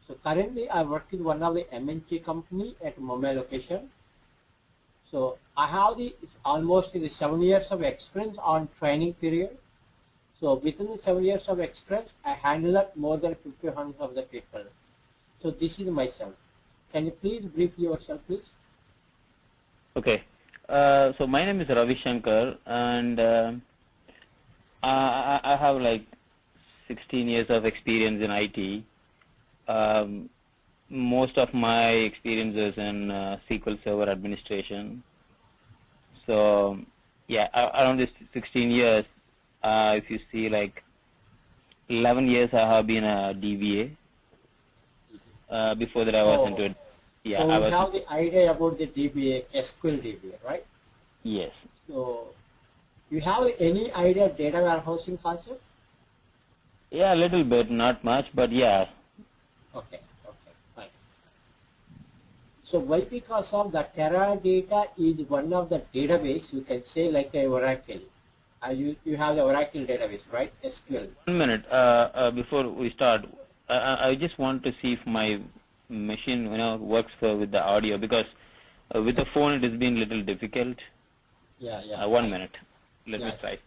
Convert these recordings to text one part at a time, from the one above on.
So currently I work with one of the MNC company at Mumbai location. So I have it's almost the 7 years of experience on training period. So within the 7 years of experience, I handle up more than 50 of the people. So this is myself. Can you please brief yourself, please? Okay. So my name is Ravi Shankar, and I have like 16 years of experience in IT. Most of my experience is in SQL Server administration. So yeah, around this 16 years, if you see, like 11 years I have been a DBA. Before that I was into Oh, it. Yeah, so I you was. have the idea about the DBA, SQL DBA, right? Yes. So you have any idea data warehousing concept? Yeah, a little bit, not much, but yeah. Okay, okay, fine. So why? Because of the Teradata is one of the database, you can say like a Oracle. You have the Oracle database, right? SQL. 1 minute, before we start, I just want to see if my machine, works with the audio, because with the phone it has been a little difficult. Yeah, yeah, 1 minute. Let me yeah. try.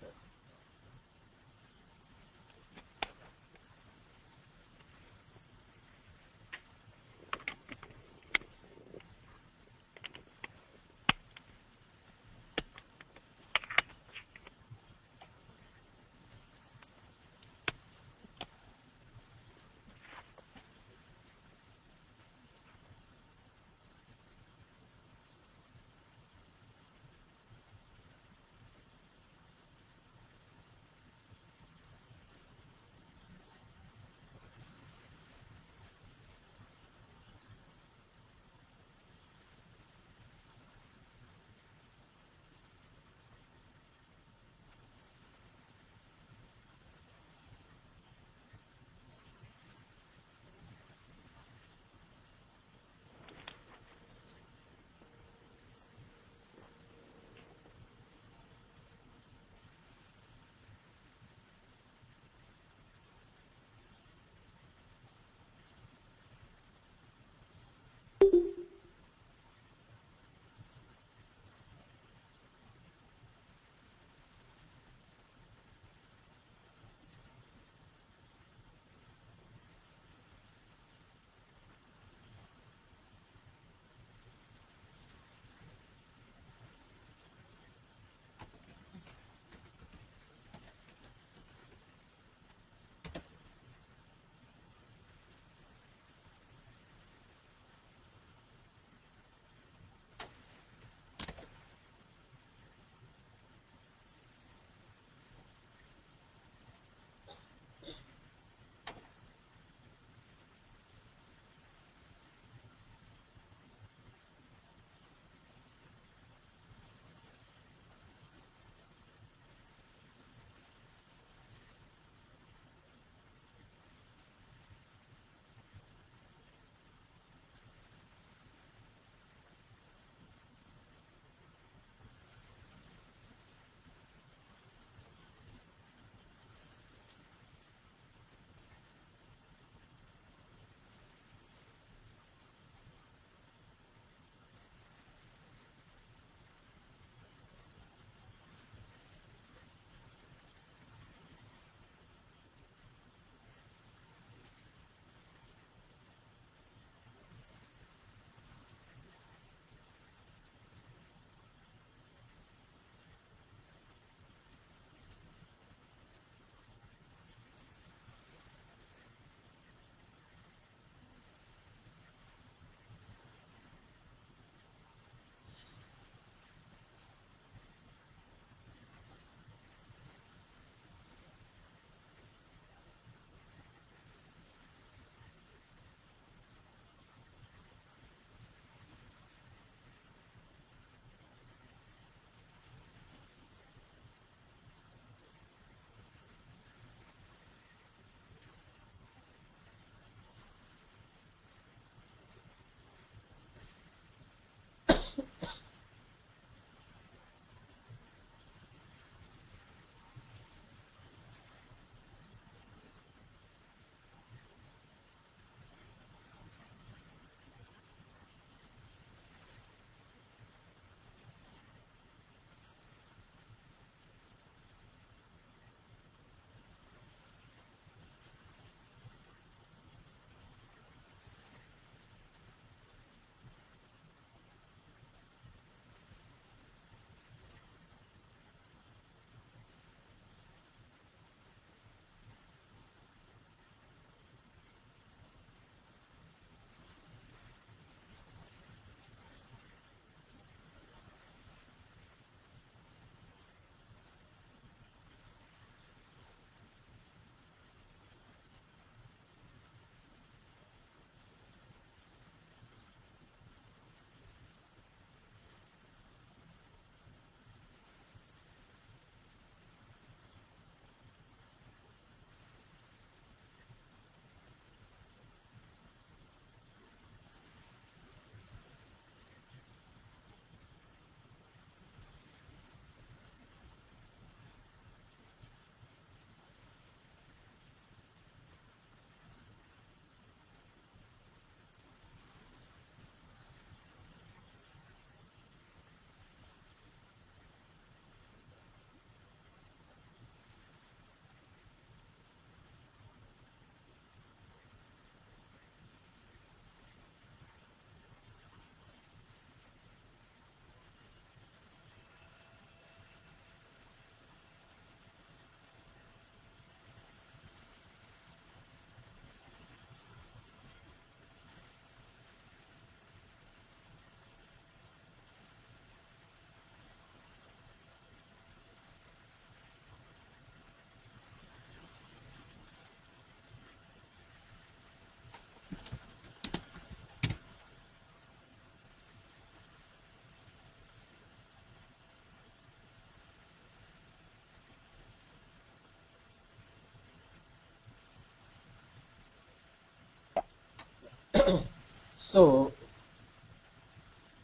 So,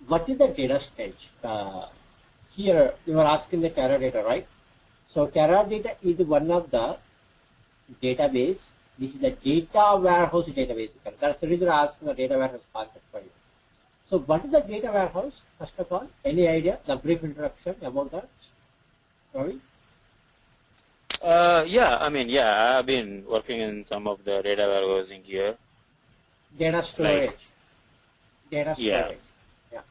what is the data stage? Here you are asking the Teradata, right? So Teradata is one of the database. This is the data warehouse database. That's the reason I asked the data warehouse concept for you. So what is the data warehouse? First of all, any idea? The brief introduction about that? Ravi? Yeah, I mean, yeah, I've been working in some of the data warehousing here. Data storage. Like, Data yeah. storage. Yeah.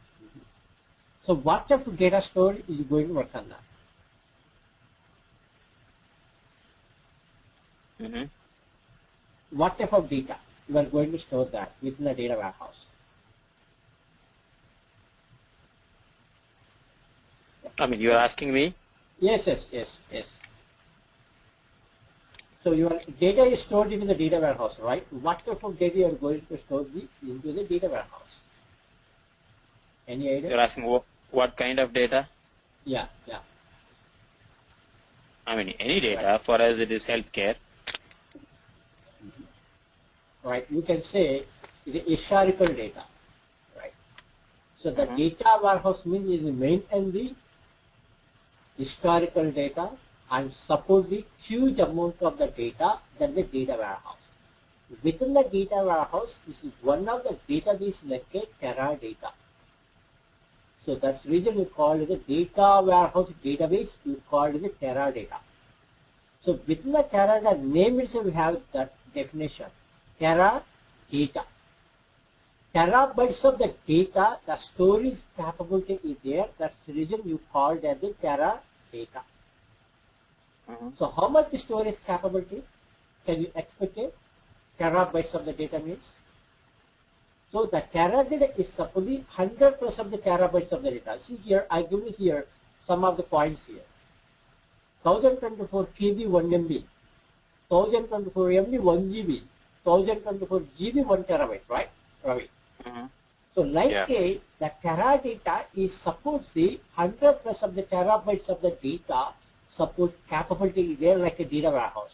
So what type of data storage is going to work on that? Mm-hmm. What type of data you are going to store that within the data warehouse? I mean, you're asking me? Yes. So your data is stored in the data warehouse, right? What type of data you are going to store into the data warehouse? Any idea? You're asking what kind of data? Yeah. I mean, any data. Right. For us, it is healthcare. Right. You can say it's historical data, right? So the data warehouse means is maintain the historical data and support the huge amount of the data than the data warehouse. Within the data warehouse, this is one of the database like a Teradata. So that's the reason we call it a data warehouse database. We call it a Teradata. So within the Teradata name itself, we have that definition. Teradata. Terabytes of the data, the storage capability is there. That's the reason you call it as the Teradata. So how much storage capability can you expect it? Terabytes of the data means. So the Teradata is supposedly 100% of the terabytes of the data. See here, I give you here some of the points here. 1024 KB 1 MB, 1024 MB 1 GB, 1024 GB 1 terabyte, right, Ravi? So like the Teradata is supposed to 100% of the terabytes of the data support capability there like a data warehouse.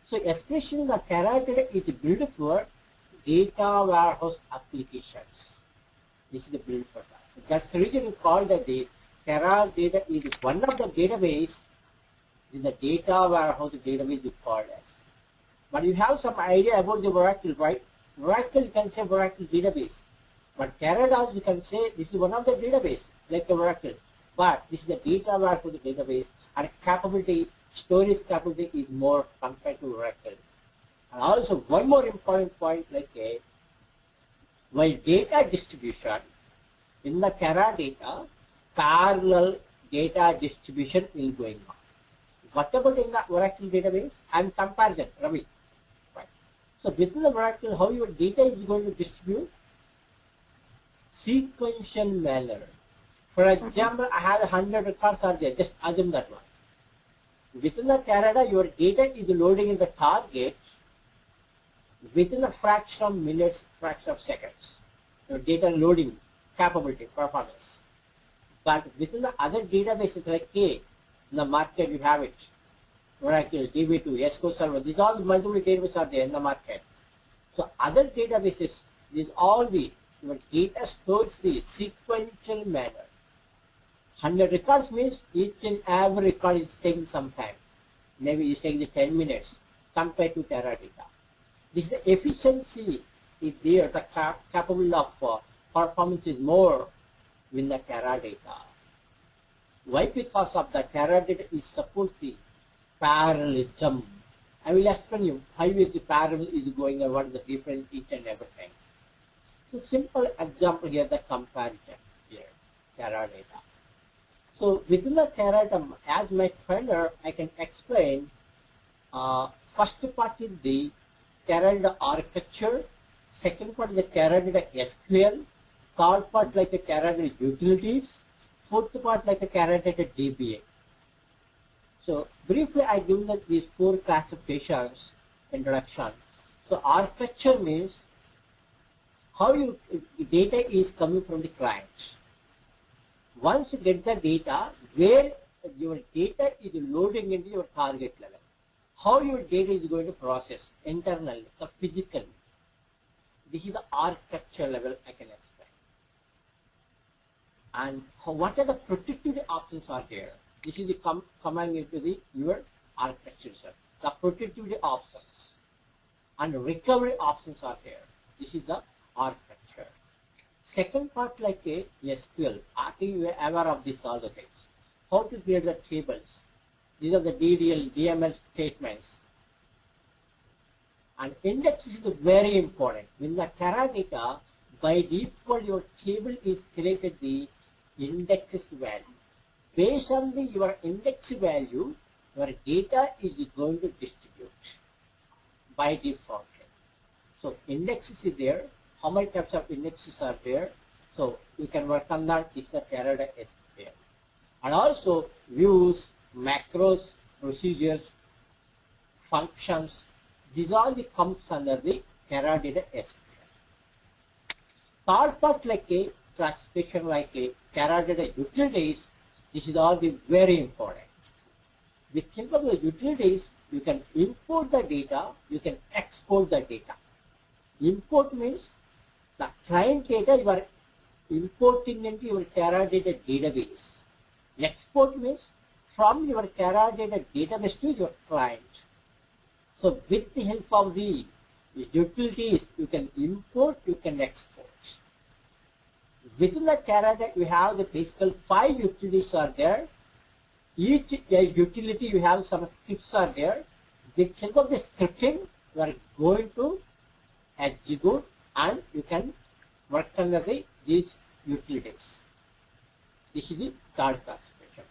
So especially the Teradata is built for data warehouse applications. This is the build for that. That's the reason we call that the Teradata is one of the database. This is the data warehouse database we call as. But you have some idea about the Oracle, right? Oracle you can say Oracle database. But Teradata you can say this is one of the database like the Oracle. But this is the data warehouse database and capability, storage capability is more compared to Oracle. And also one more important point like while data distribution in the Teradata, parallel data distribution is going on. What about in the Oracle database and comparison, Ravi? Right. So within the Oracle, how your data is going to distribute? Sequential manner. For example, I have 100 records are there, just assume that one. Within the Teradata, your data is loading in the target within a fraction of minutes, fraction of seconds. Your data loading capability, performance. But within the other databases like K, in the market you have it, Oracle, DB2, SQL Server, these all multiple databases are there in the market. So other databases, these all the your data stores the sequential manner. 100 records means each and every record is taking some time. Maybe it's taking 10 minutes compared to Teradata. This is the efficiency is there, the capable of performance is more with the Teradata. Why? Because of the Teradata is supporting parallelism. I will explain you how is the parallel is going and what is the difference each and everything. So simple example here, the comparison here, Teradata. So within the Teradata, as my trainer, I can explain first part is the Teradata architecture, second part is the Teradata SQL, third part like the Teradata utilities, fourth part like the Teradata DBA. So briefly I give you these four classifications introduction. So architecture means how your data is coming from the client. Once you get the data, where your data is loading into your target level. How your data is going to process internally, physically. This is the architecture level I can explain. And what are the productivity options are there? This is the command into the your architecture set. The productivity options and recovery options are there. This is the architecture. Second part like a SQL. I think you are aware of this all the things. How to create the tables. These are the DDL, DML statements. And index is very important. In the Teradata, by default your table is created the indexes value. Based on your index value, your data is going to distribute by default. So indexes is there. How many types of indexes are there? So you can work on that. It's the Teradata SQL. And also views, macros, procedures, functions. These all comes under the Teradata SQL. Third part like a classification like a Teradata utilities. This is all the very important. With help of the utilities, you can import the data, you can export the data. Import means the client data you are importing into your Teradata database. Export means from your Teradata database to your client. So with the help of the utilities, you can import, you can export. Within the Teradata, you have the basically 5 utilities are there. Each utility you have some scripts are there. With help of the scripting, you are going to execute and you can work under these utilities. This is the third classification.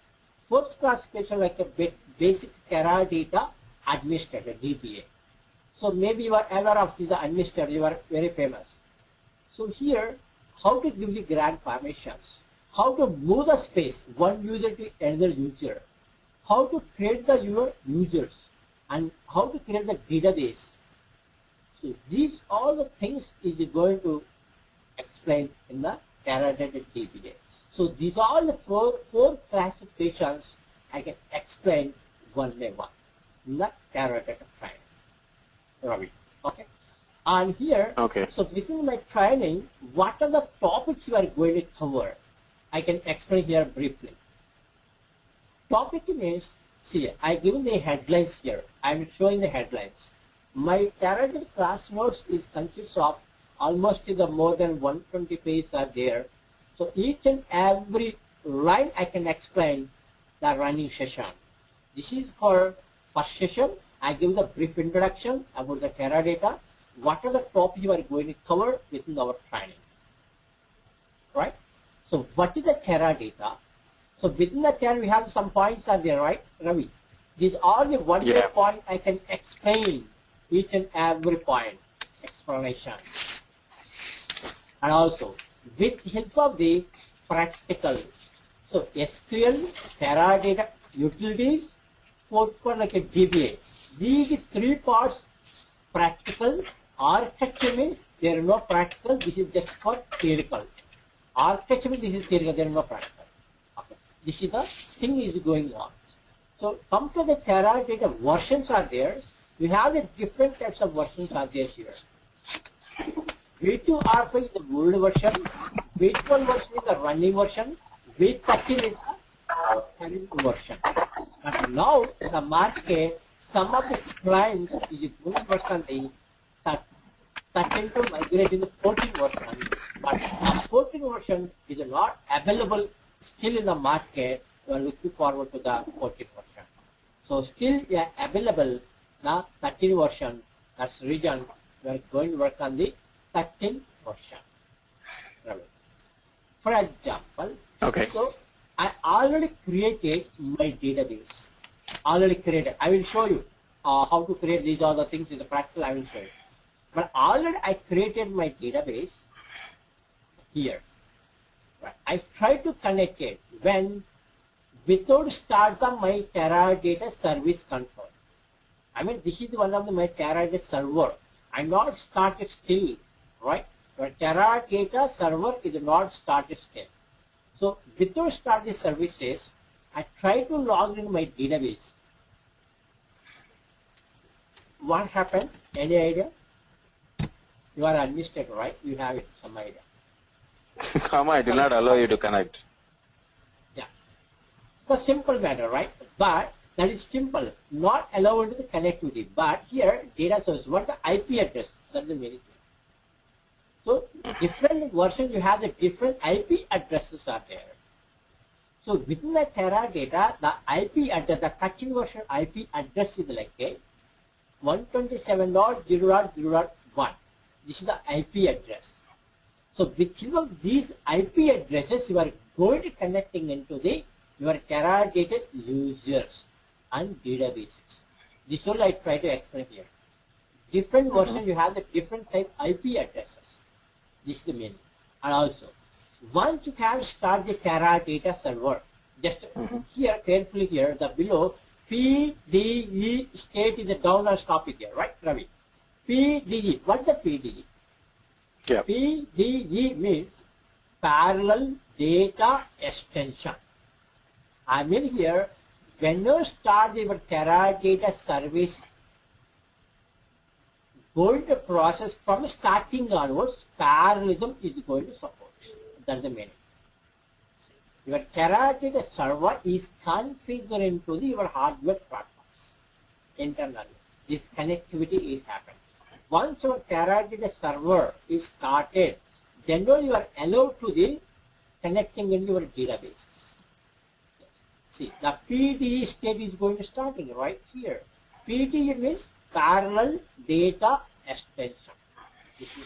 Fourth classification like a basic Teradata administrator, DBA. So maybe you are aware of this administrator, you are very famous. So here, how to give the grant permissions, how to move the space, one user to another user, how to create your users, and how to create the database. So these all the things is going to explain in the Teradata DBA. So these are the four classifications I can explain one by one in the Teradata training. Ravi. Okay. And here, Okay. so within my training, what are the topics you are going to cover? I can explain here briefly. Topic means, see, I given the headlines here. I am showing the headlines. My Teradata class notes is consists of almost the more than 120 pages are there. So each and every line I can explain the running session. This is for first session. I give the brief introduction about the Teradata. What are the topics you are going to cover within our training? Right? So what is the Teradata? So within the Teradata we have some points are there, right, Ravi? These are the one point I can explain each and every point explanation. And also with help of the practical. So SQL, Teradata, utilities, fourth one like a DBA. These 3 parts practical. Architecture means there is no practical, this is just for theoretical. Architecture means this is theoretical, there is no practical. Okay. This is the thing is going on. So come to the Teradata versions are there. We have the different types of versions are there here. V2 R5 is the old version, V12 version is the running version, V13 is the current version. And now in the market, some of the clients is going to work on the 13 to migrate in the 14 version, but the 14 version is not available still in the market. We are looking forward to the 14 version. So still available the 13 version. That's the reason we are going to work on the 13 version. For example, okay. So I already created my database. Already created. I will show you how to create these other things in the practical. I will show you. But already I created my database here. Right. I try to connect it when without start of my Teradata service control. I mean this is one of my Teradata server. I'm not started still, right? But Teradata server is not started still. So without start the services, I try to log in my database. What happened? Any idea? You are administrator, right? You have it, some idea. Comma, it will not allow you to connect. Yeah. It's a simple matter, right? But that is simple. Not allowed to the connectivity. But here, data source, what the IP address? That's the meaning. So different versions, you have the different IP addresses are there. So within the Teradata, the IP address, the 13 version IP address is like a 127.0.0.1. This is the IP address. So within these IP addresses, you are going to connecting into the your Teradata users and databases. This is all I try to explain here. Different versions, you have the different type IP addresses. This is the meaning. And also, once you have start the Teradata server, just here, carefully here, the below, PDE state is the down and stop it here, right, Ravi? PDE, what is the PDE? Yeah. PDE means parallel data extension. I mean here, when you start your Teradata service, going to process from starting onwards, parallelism is going to support. That's the meaning. Your Teradata server is configured into your hardware platforms internally. This connectivity is happening. Once your Teradata server is started, then you are allowed to the connecting in your databases. Yes. See, the PDE state is going to starting right here. PDE means parallel data extension. This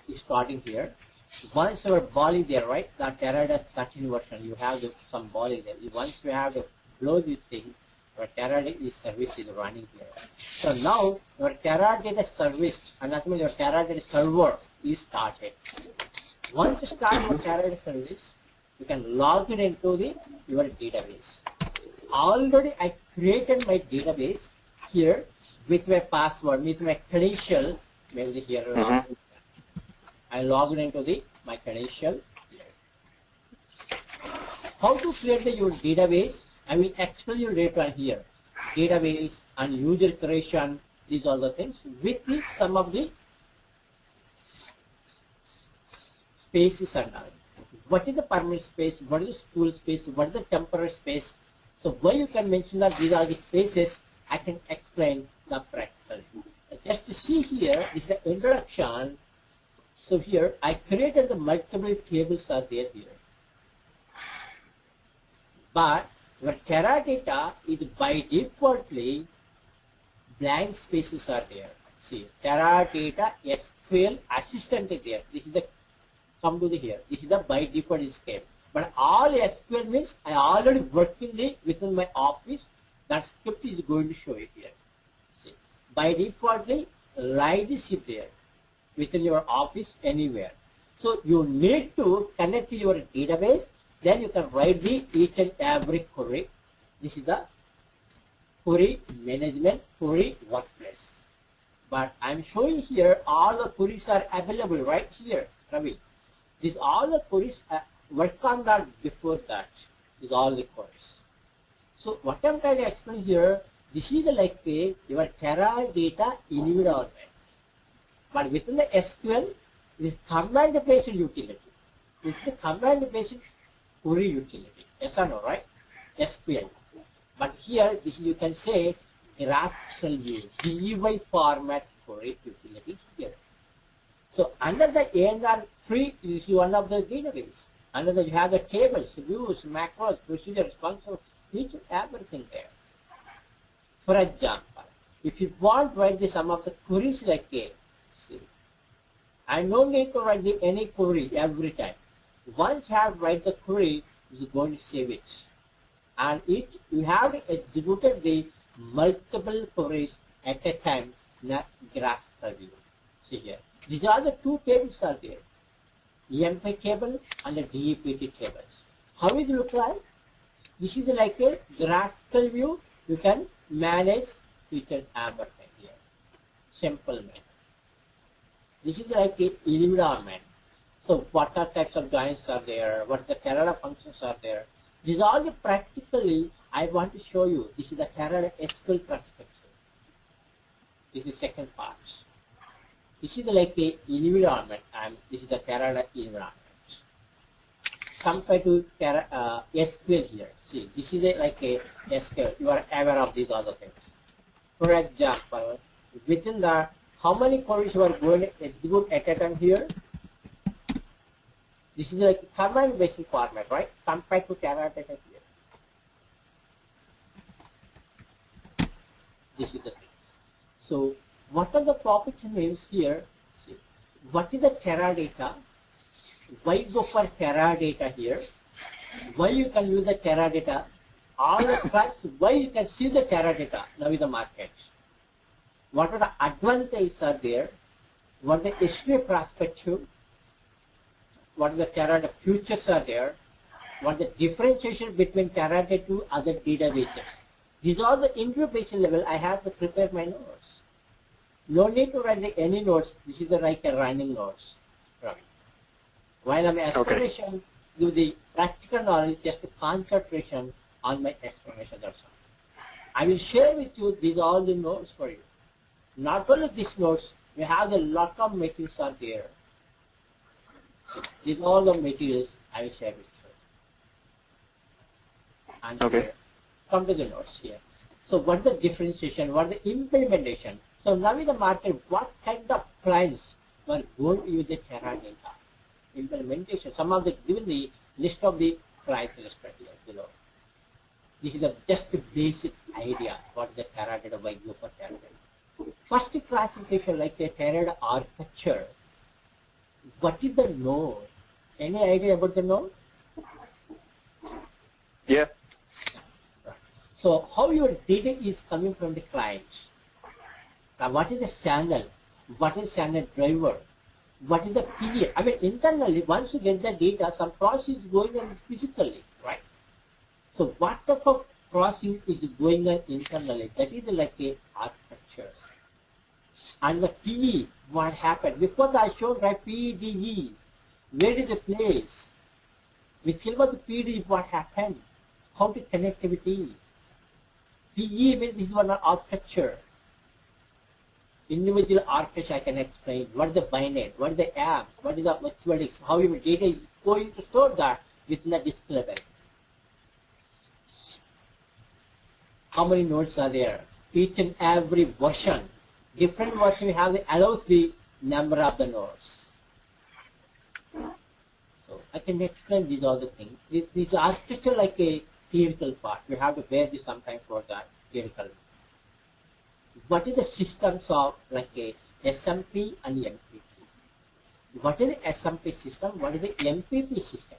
is starting here. Once your ball is there, right? The Teradata 13 version, you have some ball is there. Once you have to blow this thing, your Teradata service is running here. So now your Teradata service, and that means your Teradata server is started. Once you start your Teradata service, you can log it into your database. Already I created my database here with my password, with my credential, maybe here. I log into my credential here. How to create your database? I will explain you later on here. Database and user creation, these are the things with some of the spaces and all. What is the permanent space? What is the school space? What is the temporary space? So why you can mention that these are the spaces, I can explain the practical. Just to see here, this is the introduction. So here, I created the multiple tables are there here. But your Teradata is by defaultly blank spaces are there. See, Teradata SQL assistant is there. This is the, come to the here. This is the by default script. But all SQL means I already working within my office. That script is going to show it here. See, by defaultly, Lydis is there within your office anywhere. So you need to connect to your database. Then you can write each and every query. This is the query management, query workplace. But I'm showing here all the queries are available right here, Ravi. These all the queries work on that before that. These all the queries. So what I'm trying to explain here, this is like your Teradata environment. But within the SQL, this is command-based utility. This is the command-based query utility. Yes or no, right? SQL. But here, this you can say graphical view, GUI format query utility here. So under the ANR3 is one of the database. Under the you have the tables, views, macros, procedures, functions, each and everything there. For example, if you want to write the some of the queries like a, see, I don't need to write any query every time. Once you have write the query, it's going to save it. And you have to execute the multiple queries at a time in a graphical view. See here. These are the two tables are there. EMP table and the DEPT tables. How is it look like? This is like a graphical view. You can manage each and everything here. Simple manner. This is like a environment. So what are types of joins are there? What the Teradata functions are there? These are the practically I want to show you. This is the Teradata SQL perspective. This is second part. This is like a environment, and this is the Teradata environment. Compared to SQL here, see, this is like a SQL. You are aware of these other things. For example, within the how many queries you are going to execute at a time here? This is like a command-based format, right? Compared to Teradata here. This is the things. So, what are the property names here? See, what is the Teradata? Why go for Teradata here? Why you can use the Teradata? All the tracks, why you can see the Teradata now in the market? What are the advantages are there? What are the history perspective? What are the Teradata futures are there? What are the differentiation between Teradata to other databases? These are the interpretation level I have to prepare my notes. No need to write any notes. This is like a running notes. Right. While I'm explanation, do the practical knowledge, just a concentration on my explanation. That's all. I will share with you these all the notes for you. Not only these notes, we have a lot of materials are there. These all the materials I will share with you. And here, come to the notes here. So what is the differentiation? What is the implementation? So now in the market, what kind of clients were going to use the Teradata? Implementation. Some of the given the list of the clients listed here below. This is just a basic idea what the Teradata by group of Teradata. First classification like a Teradata architecture. What is the node? Any idea about the node? Yeah. So how your data is coming from the clients? Now what is the channel? What is channel driver? What is the period? I mean internally once you get the data, some process is going on physically, right? So what type of processing is going on internally? That is like a architecture. And the PE, what happened? Before I showed right PEDE, where is the place? With silver the PEDE, what happened? How to connectivity? PE means this is one architecture. Individual architecture I can explain. What is the binary? What is the apps? What is the mathematics? How your data is going to store that within the disk level? How many nodes are there? Each and every version. Different version you have that allows the number of the nodes. So I can explain these other things. This architecture like a theoretical part. We have to bear this sometime for that theoretical. What is the systems of like a SMP and MPP? What is the SMP system? What is the MPP system?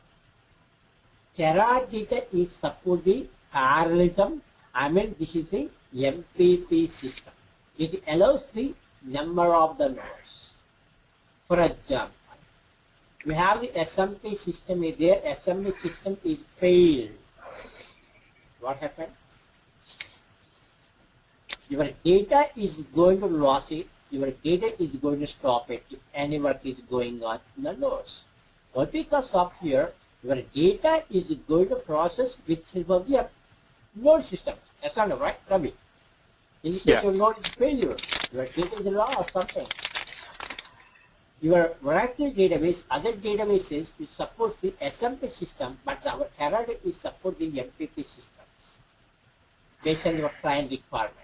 Teradata is support the parallelism. I mean this is the MPP system. It allows the number of the nodes. For example, we have the SMP system is there. SMP system is failed. What happened? Your data is going to lose it. Your data is going to stop it if any work is going on in the nodes. But because of here, your data is going to process with the node system. That's not right, Ravi. In case your node is failure, your data is lost or something. Your Oracle database, other databases, it supports the SMP system, but our Teradata is support the MPP systems based on your client requirements.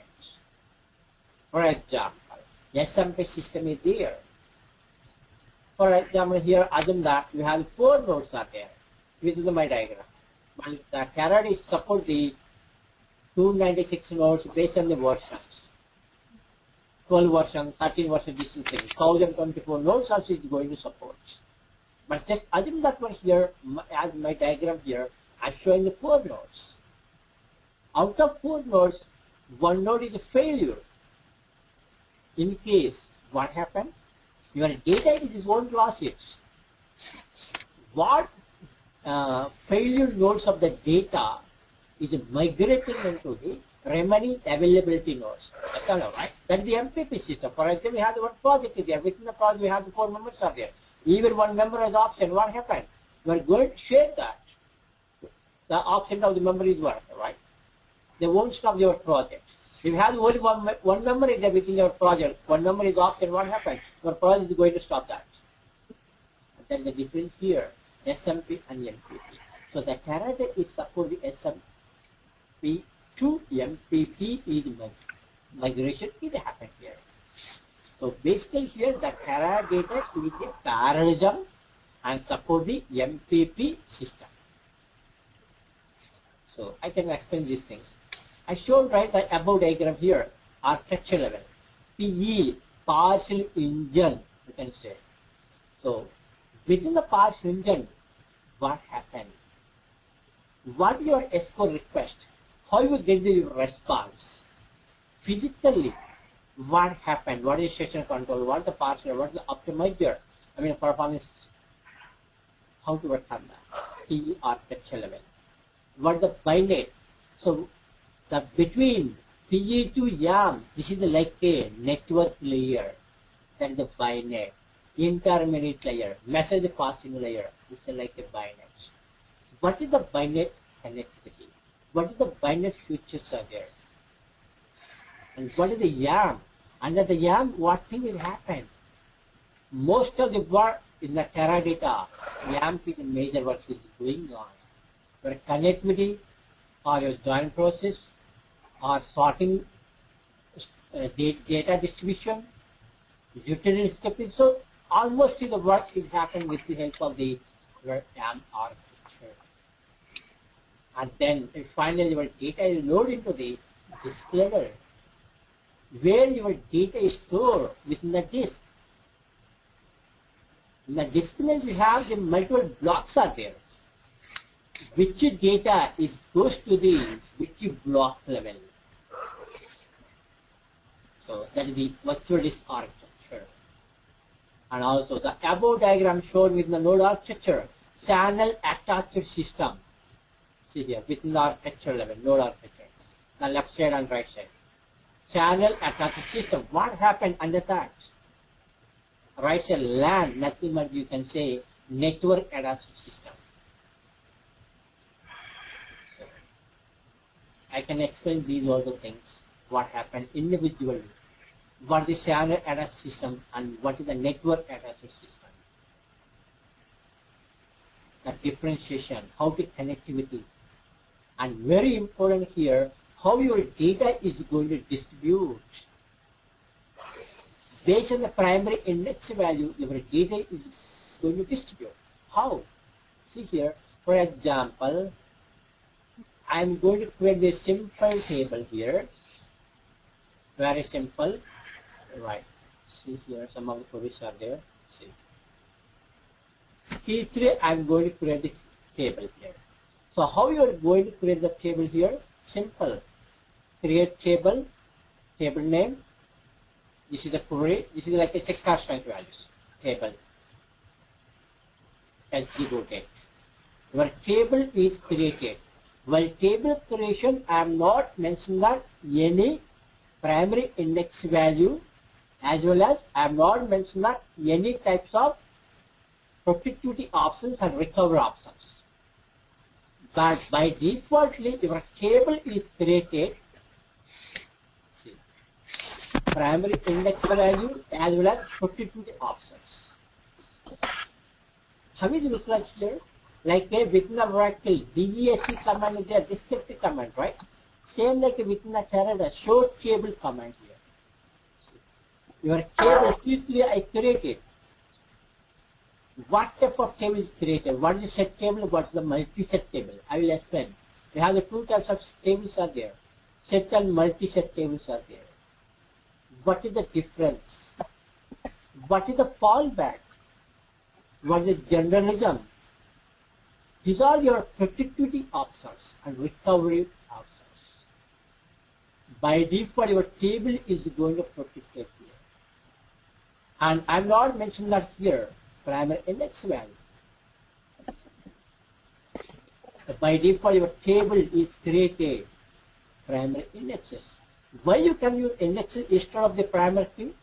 For example, SMP system is there. For example, here, other than that, we have 4 nodes are there. This is my diagram. But the Teradata support the 296 nodes based on the versions. 12 version, 13 version, this is the thing. 1024 nodes also is going to support. But just other than that one here, as my diagram here, I'm showing the 4 nodes. Out of 4 nodes, 1 node is a failure. In case, what happened? Your data is won't lose it. What failure nodes of the data is migrating into the remaining availability nodes. That's all right. That's the MPP system. For example, we have the one project is there. Within the project, we have the 4 members are there. Even one member has option. What happened? You are going to share that. The option of the member is work, right? They won't stop your project. If you have only one memory there within your project, one memory is off, then what happens? Your project is going to stop that. And then the difference here, SMP and MPP. So the Teradata is support the SMP to MPP is migration is happened here. So basically here the Teradata is the parallelism and support the MPP system. So I can explain these things. I showed right the above diagram here, architecture level. PE, partial engine, you can say. So within the partial engine, what happened? What your SQL request? How you get the response? Physically, what happened? What is session control? What is the partial? What is the optimizer? I mean performance. How to work on that? PE architecture level. What is the binet? So the between PE to YAM, this is like a network layer. That is the binet. Intermediate layer, message passing layer. This is like a binet. What is the binet connectivity? What is the binet features are there? And what is the YAM? Under the YAM, what thing will happen? Most of the work in the Teradata, YAM is the major work is going on. Your connectivity or your join process or sorting data distribution, utility scripting. So almost the work is happening with the help of the YAM architecture. And then finally your data is loaded into the disk level, where your data is stored within the disk. In the disk level you have the multiple blocks are there. Which data is goes to the which block level. So that is the virtual disk architecture. And also the above diagram shown with the node architecture, channel attached system. See here, within the architecture level, node architecture, the left side and right side. Channel attached system. What happened under that? Right side LAN, nothing but you can say network attached system. So, I can explain these all the things. What happened individually. What is the channel attached system and what is the network attached system. The differentiation, how the connectivity. And very important here, how your data is going to distribute. Based on the primary index value, your data is going to distribute. How? See here, for example, I am going to create a simple table here. Very simple. Right. See here, some of the queries are there. See. T3, I am going to create the table here. So how you are going to create the table here? Simple. Create table, table name. This is a query. This is like a 6 strength values table. Executed. Your table is created. While table creation, I am not mentioning that any primary index value, as well as I am not mentioning that any types of productivity options and recovery options. But by defaultly, your table is created. See, primary index value as well as productivity options. How is it look like here? Like within the Oracle, DESC command is there, descriptive command, right? Same like within the Teradata, show table command here. Your table T3 I created. What type of table is created? What is the set table? What is the multi-set table? I will explain. We have the two types of tables are there. Set and multi-set tables are there. What is the difference? What is the fallback? What is the generalism? These are your productivity options and recovery options. By default, your table is going to protect it here. And I'm not mentioning that here. Primary index value. So by default, your table is created primary indexes. Why you can use indexes instead of the primary key?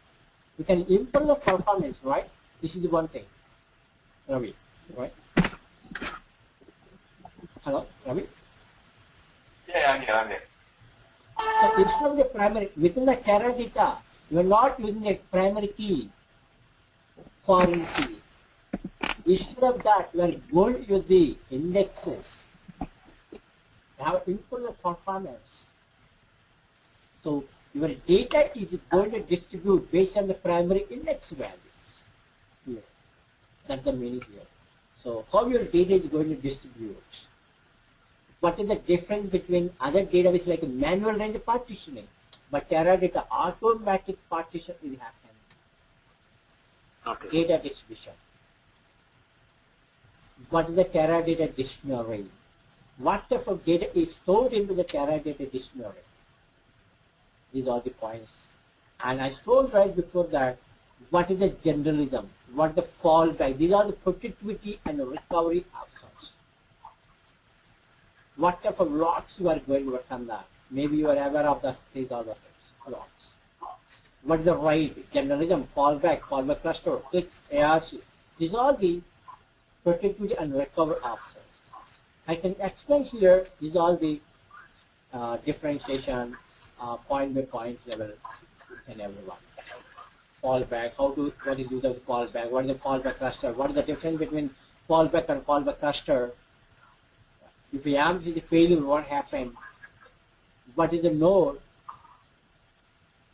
You can improve the performance, right? This is the one thing. Ravi, right? Hello, Ravi? Yeah, I'm here. So instead of the primary, within the Teradata, you are not using a primary key, foreign key. Instead of that, you are going to use the indexes. You have infinite performance. So your data is going to distribute based on the primary index values. Here. That's the meaning here. So how your data is going to distribute? What is the difference between other databases like manual range partitioning, but Teradata automatic partition will happen. Okay. Data distribution. What is the Teradata dictionary? What type of data is stored into the Teradata dictionary? These are the points. And I told right before that, what is the generalism? What is the fallback? These are the productivity and recovery options. What type of logs you are going to work on that? Maybe you are aware of the these other things, logs. What is the RAID? Generalism, fallback cluster, clicks, ARC. These are the productivity and recovery options. I can explain here, these are the differentiation, point by point level and everyone. Fallback, what is use of fallback, what is the fallback cluster, what is the difference between fallback and fallback cluster? If YAML is a failure, what happened? What is the node?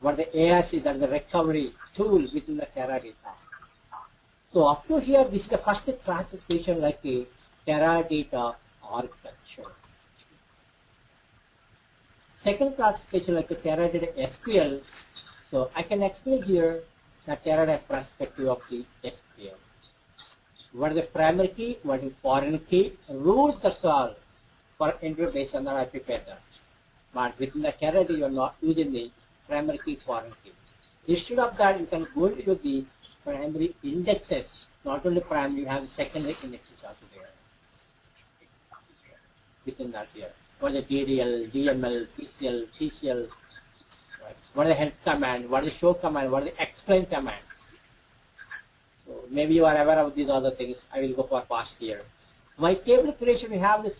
What are the ARC, that is the recovery tools within the Teradata. So up to here, this is the first classification like a Teradata architecture. Second classification like a Teradata SQL. So I can explain here the Teradata perspective of the SQL. What is the primary key? What is foreign key? Rules that's all for interface on the IP pattern. But within the Teradata, you are not using the primary key, foreign key. Instead of that, you can go into the primary indexes. Not only primary, you have the secondary indexes also there. Within that here. What is the DDL, DML, PCL, CCL, right? What is the help command? What is the show command? What is the explain command? So maybe you are aware of these other things. I will go for fast here. By table creation, we have this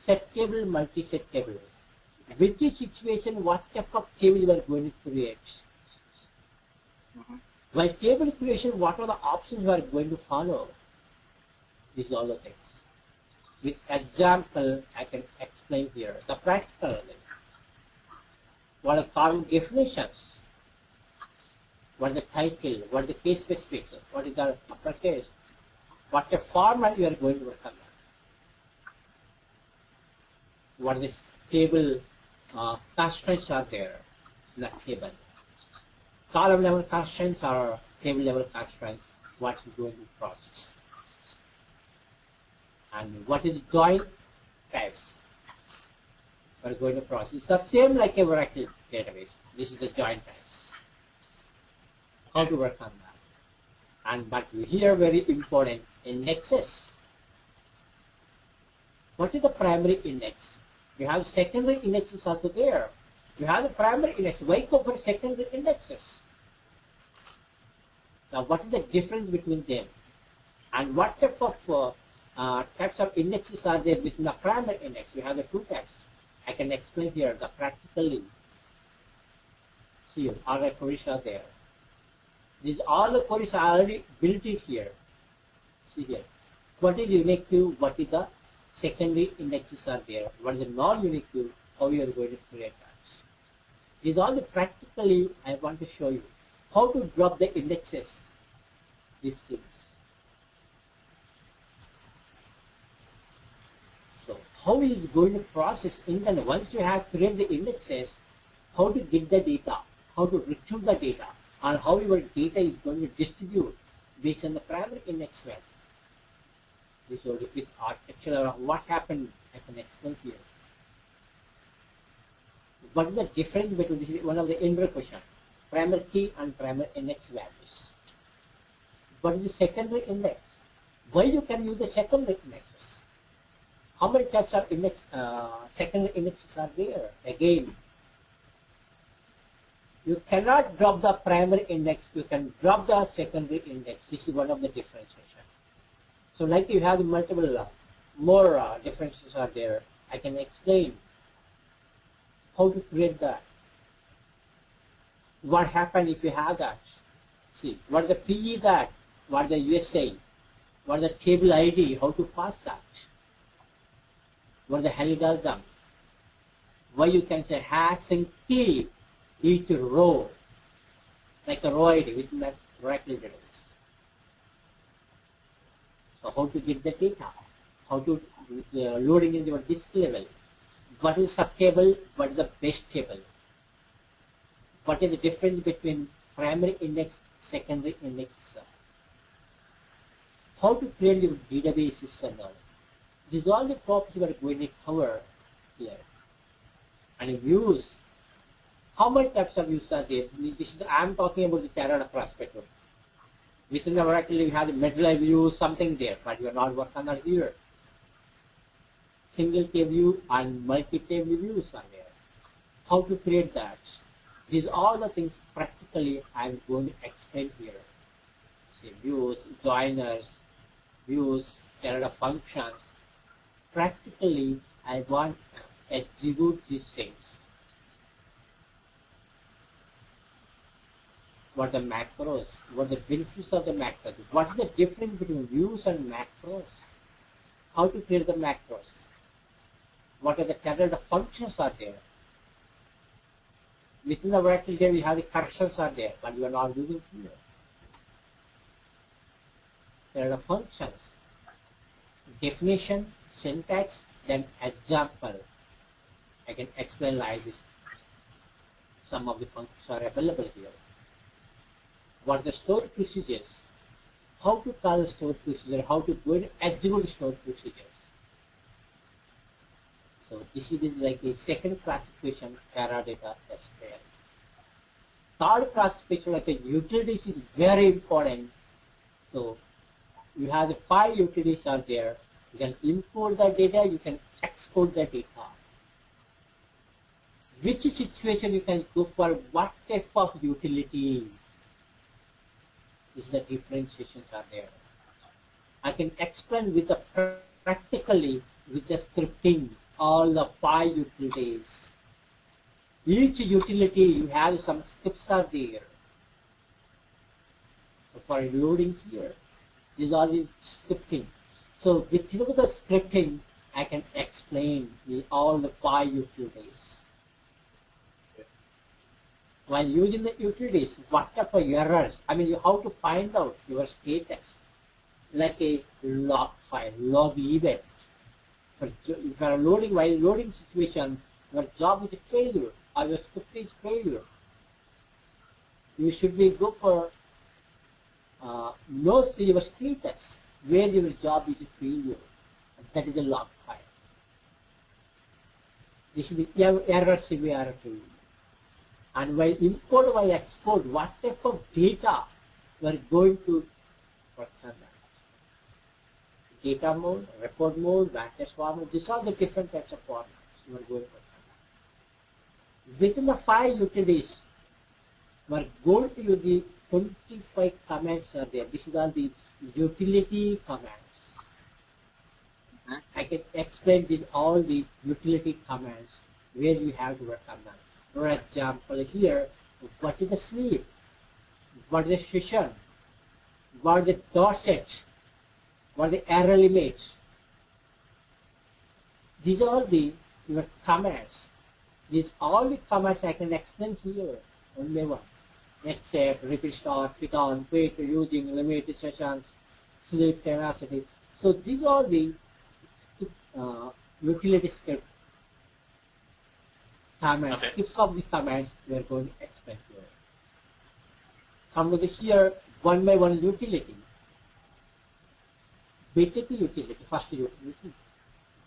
set table, multi-set table. With this situation, what type of table you are going to create? By table creation, what are the options you are going to follow? These are all the things. With example, I can explain here. The practical, what are column definitions? What is the title? What is the case specification? What is the uppercase? What the format you are going to work on? What is the table constraints are there in the table? Column level constraints or table level constraints, what is going to process? And what is join types? We're going to process. It's the same like a Oracle database. This is the join types. How to work on that? And but here very important, indexes. What is the primary index? You have secondary indexes also there. You have the primary index. Why go for secondary indexes? Now what is the difference between them? And what type of types of indexes are there within the primary index? You have the two types. I can explain here the practically. See, all the queries are there. These all the queries are already built in here. See here. What is unique to what is the secondary indexes are there? What is the non-unique to how you are going to create that? These are the practically I want to show you how to drop the indexes. These things. So how is going to process internet once you have created the indexes? How to get the data? How to retrieve the data? And how your data is going to distribute based on the primary index value. This is with architecture of what happened, I can explain here. What is the difference between this is one of the inverse question, primary key and primary index values. What is the secondary index? Why you can use the secondary indexes? How many types of index, secondary indexes are there? Again, you cannot drop the primary index, you can drop the secondary index. This is one of the differentiation. So like you have multiple, more differences are there. I can explain. how to create that. What happens if you have that? See, what is the PE that? What is the USA? What is the table ID? How to pass that? What is the algorithm? Why you can say hash and key each row like a row ID with that directly database. So how to get the data? How to loading in your disk level? What is subtable? What is the base table? What is the difference between primary index, secondary index? How to create your databases and all. This is all the topics we are going to cover here. And views. How many types of views are there? I am talking about the Teradata perspective. Within the Oracle, you have the medley view, something there, but you are not working on that here. Single table view and multi-table views are there. How to create that? These are all the things practically I am going to explain here. See, views, joiners, views, Teradata functions. Practically, I want to execute these things. What are the macros? What are the benefits of the macros? What is the difference between views and macros? How to create the macros? What are the Teradata functions are there? Within the Oracle there we have the corrections are there, but you are not using here. Teradata functions. Definition, syntax, then example. I can explain like this. Some of the functions are available here. What are the stored procedures? How to call the stored procedure? How to go and execute stored procedures? So this is like the second classification, Teradata SQL. Third classification, like a utilities, is very important. So you have the 5 utilities are there. You can import the data, you can export the data. Which situation you can go for what type of utility? Is the differentiations are there. I can explain with the practically with the scripting all the 5 utilities. Each utility you have some scripts are there. So for loading here, these are the scripting. So with the scripting, I can explain all the 5 utilities. While using the utilities, what type of errors? I mean, how to find out your status, like a log file, log event. If you are loading, while loading situation, your job is a failure or your script is failure. You should be go for know your status where your job is a failure. That is a log file. This is the error severity. And while import, while export, what type of data we are going to work on that. Data mode, report mode, vantage format, these are the different types of formats we are going to work on that. Within the 5 utilities, we are going to use the 25 commands are there. This is all the utility commands. I can explain this, all the utility commands where you have to work on them. For example, here, what is the sleep? What is the session? What is the dosage? What is the error limit? These are the your commands. These all the commands I can explain here one by one. Except, repeat, start, pick on, wait, using, limit, sessions, sleep, tenacity. So these are the utility script commands, scripts of the commands we are going to explain here. Come to the here, one by one utility. BTK utility, first utility.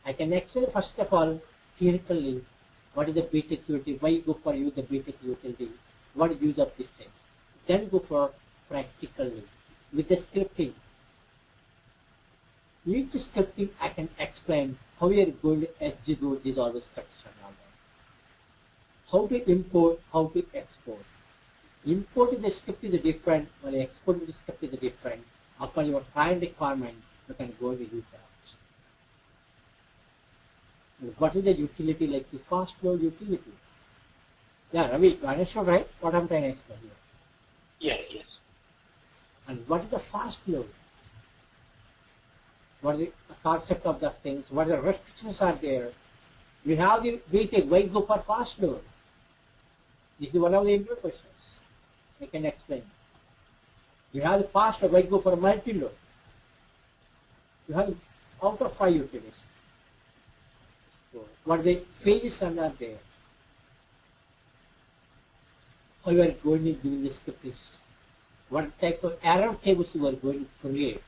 I can explain first of all, theoretically, what is the BTK utility, why you go for use the BTK utility, what is use of these things. Then go for practically, with the scripting. Each scripting I can explain how we are going to execute these all the scripts. How to import, how to export. Importing the script is different, while exporting the script is different. Upon your client requirement, you can go and use that. What is the utility like the fast load utility? Yeah, Ravi, you understood, right? What I'm trying to explain here. Yes, yes. And what is the fast load? What is the concept of the things? What are the restrictions are there? You have the weighted, why go for fast load? This is one of the interview questions. I can explain. You have the fast load, why go for multi-load? You have out of 5 utilities. So what the phases are not there? How you are going to do the scripting? What type of error tables you are going to create?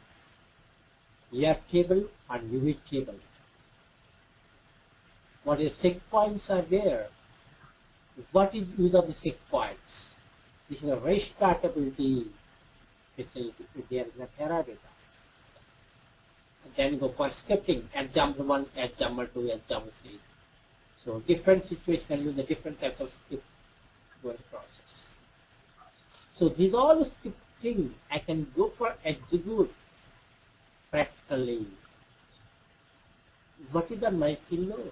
ER table and UV table. What is checkpoints are there? What is use of the checkpoints? This is a race compatibility facility there in the Teradata. And then you go for scripting, example 1, example 2, example 3. So different situations can use the different types of script going process. So these all the scripting I can go for execute practically. What is the multi-load?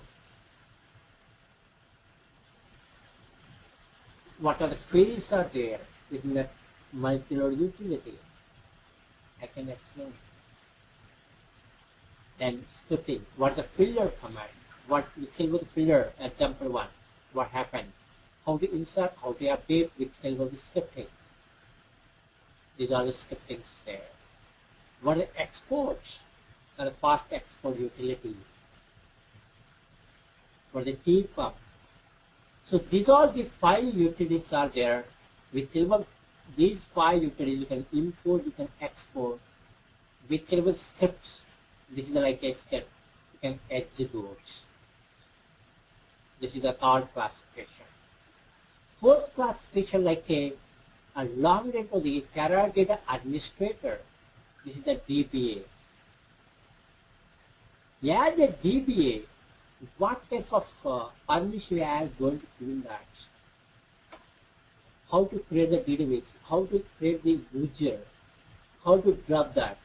What are the queries are there within that multi-load utility? I can explain. Then scripting. What is the filler command? What you tell with filler, example 1. What happened? How to insert, how to update with tell with the scripting. These are the scriptings there. What are the exports? Or the fast export utility. What is the TPUB? So these are the 5 utilities are there. Whichever these 5 utilities you can import, you can export. Whichever scripts, this is like a script, you can execute. This is the third classification. Fourth classification like a long into the Teradata administrator. This is the DBA. Yeah, the DBA, what type of permission we are going to do that? How to create the database, how to create the user, how to drop that,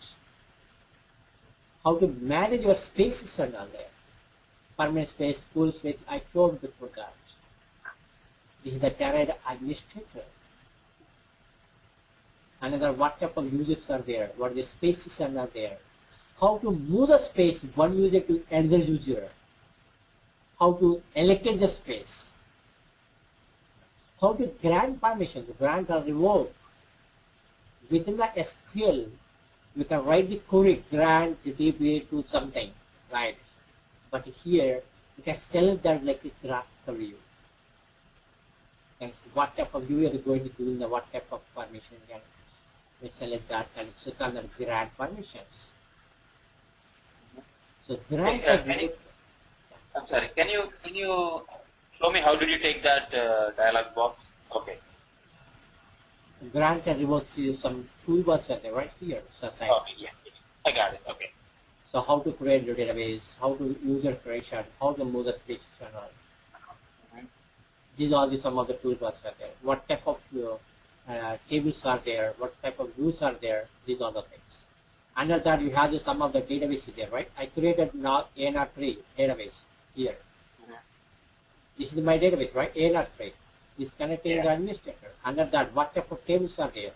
how to manage your spaces and all that. Permanent space, full space, I told before that. This is the Teradata administrator. Another, what type of users are there, what the spaces are not there. How to move the space one user to another user. How to allocate the space. How to grant permissions, grant or revoke. Within the SQL, you can write the query, grant the DBA to something, right? But here, you can select that like a graphical view. And what type of view you are going to do in the what type of permission you can select that and click on the grant permissions. So grant I'm sorry. Can you show me how did you take that dialog box? Okay. Grant and revoke is some toolbars are there right here. So Okay. Yeah. I got it. Okay. So how to create your database, how to user creation, how to move the spaces and all. These are some of the toolbars are there. What type of tables are there, what type of views are there, these are the things. Under that you have some of the databases there, right? I created now ANR3 database here. This is my database, right? ANR3. This connected to the administrator. Under that, what type of tables are there?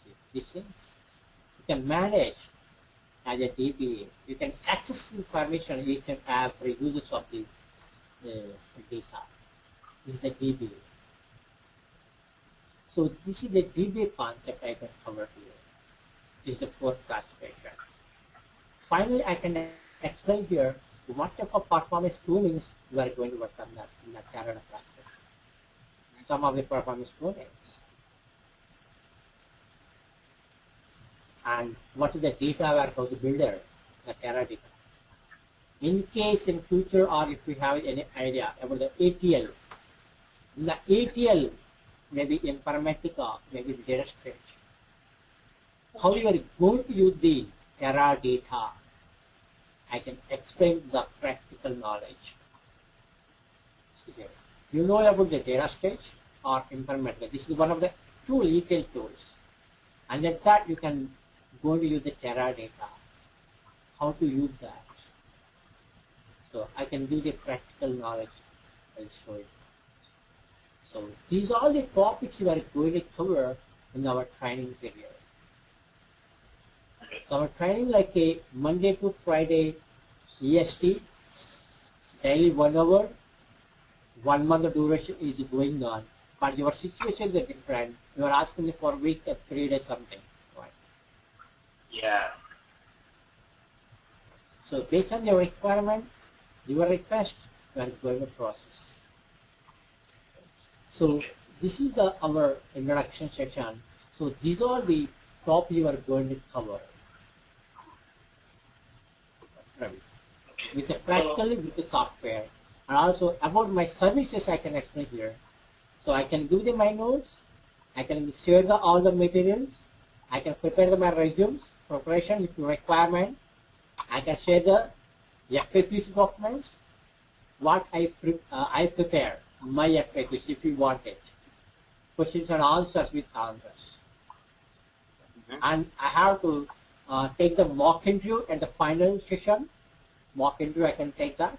See, these things. You can manage as a DBA. You can access information each and every users of the data. This is the DBA. So this is the DBA concept I can cover here. This is the fourth classification. Finally, I can explain here what type of performance tunings we are going to work on that in the Teradata classification. Some of the performance tunings. And what is the data warehouse builder, the Teradata. In case in future or if we have any idea about the ATL, in the ATL, maybe Informatica, maybe the data storage, how you are going to use the Teradata, I can explain the practical knowledge. You know about the data storage or Informatica. This is one of the two ETL tools. And then that you can go to use the Teradata. How to use that. So I can give the practical knowledge. I'll show you. So these are the topics we are going to cover in our training period. So our training like a Monday to Friday EST, daily 1 hour, 1 month duration is going on. But your situation is different. You are asking for a week, 3 days something. Right? Yeah. So based on your requirement, your request, we are going to process. So this is our introduction section. So these are the top you are going to cover. With the practically with the software. And also about my services I can explain here. So I can give them my notes, I can share all the materials, I can prepare my resumes, preparation with requirement, I can share the FAQs documents, what I prepare, my FAQs if you want it, questions and answers with answers. And I have to take the mock interview at the final session. Mock interview I can take that.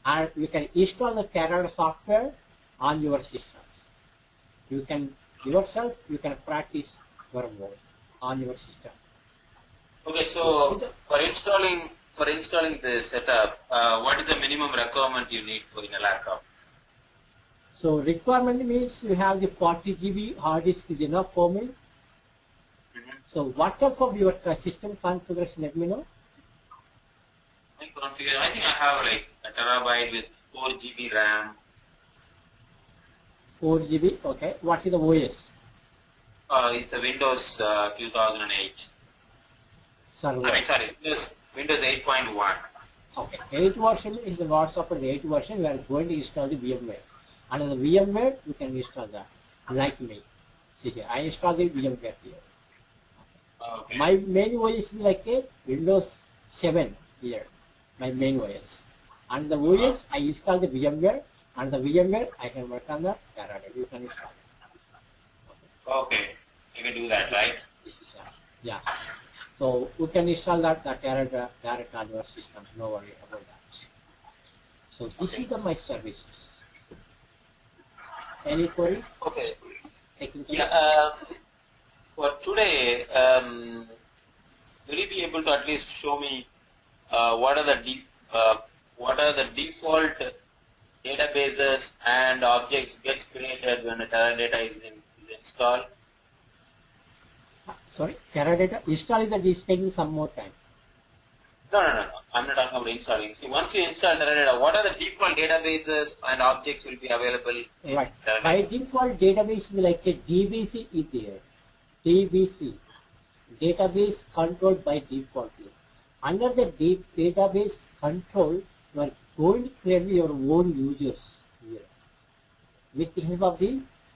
And you can install the Teradata software on your systems. You can yourself, you can practice your work on your system. Okay, so for installing the setup, what is the minimum requirement you need for in a laptop? So requirement means you have the 40 GB hard disk is enough for me. So what type of your system configuration, let me know? I think I have like a terabyte with 4 GB RAM. 4 GB, okay. What is the OS? It's a Windows 2008. Server. Windows 8.1. Okay, 8 version is the not support the 8 version, we are going to install the VMware. And in the VMware, you can install that, like me. See here, I install the VMware here. Okay. My main OS is like a Windows 7 here, my main OS. And the OS, I install the VMware, and the VMware, I can work on the Teradata. You can install it. Okay, you can do that, right? Yeah. So we can install that Teradata direct on your system. No worry about that. So this is my services. Any query? Okay. Technical? Yeah. For today, will you be able to at least show me what are the default databases and objects gets created when a Teradata is installed? Sorry, Teradata install is taking some more time. No. I'm not talking about installing. See, once you install Teradata, what are the default databases and objects will be available? Right. By default, database is like a DBC is there. DBC, database controlled by default. Under the database control, you are going to create your own users here with the help of